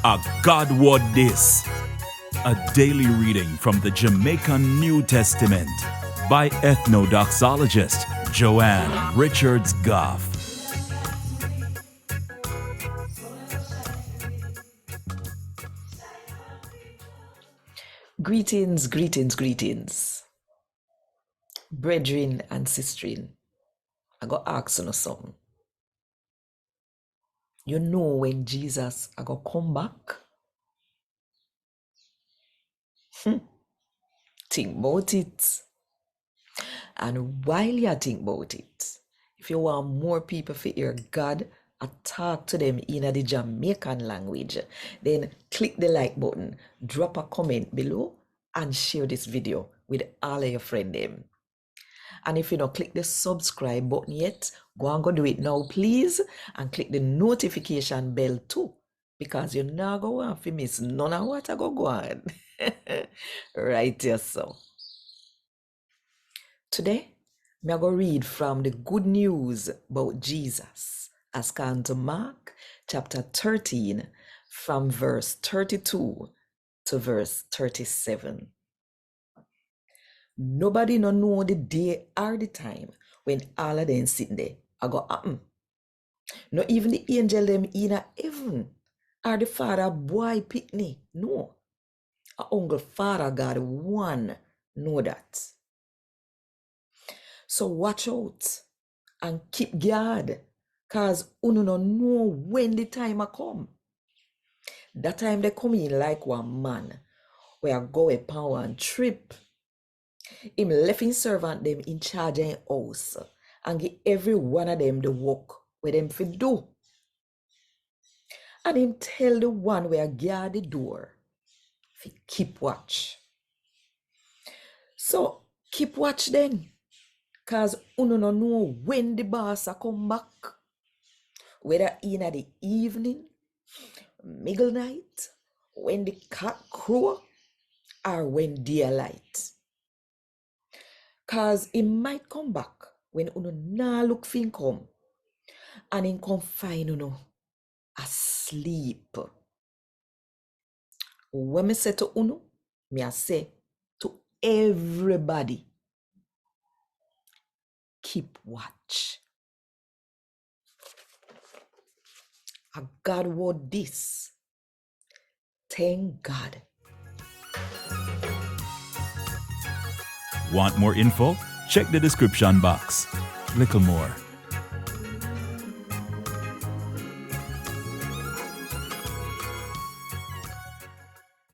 A God Word This, a daily reading from the Jamaican New Testament by Ethnodoxologist Joanne Richards Goffe. Greetings, greetings, greetings. Brethren and sisterin, I got ask you something. You know when Jesus I got come back? Think about it. And while you think about it, if you want more people to hear God, I talk to them in the Jamaican language, then click the like button, drop a comment below, and share this video with all of your friends. And if you don't click the subscribe button yet, go and go do it now, please. And click the notification bell too, because you're not going to miss none of what I go on. Right here, so. Today, I'm going to read from the good news about Jesus as come to Mark chapter 13 from verse 32 to verse 37. Nobody no know the day or the time when all of them sitting there I go happen. Not even the angel them in heaven or the father boy pitney. No. A uncle father God one know that. So watch out and keep guard, cause uno no know when the time a come. That time they come in like one man where go upon one trip. Him left his servant them in charge of his house and give every one of them the work where them fi do. And him tell the one where guard the door fi keep watch. So keep watch then, cause uno no know when the boss a come back. Whether in the evening, middle night, when the cock crow, or when daylight. Cause he might come back when uno na look fin come, and in come find uno asleep. When me say to uno, me I say to everybody, keep watch. A God word this. Thank God. Want more info? Check the description box. Little more.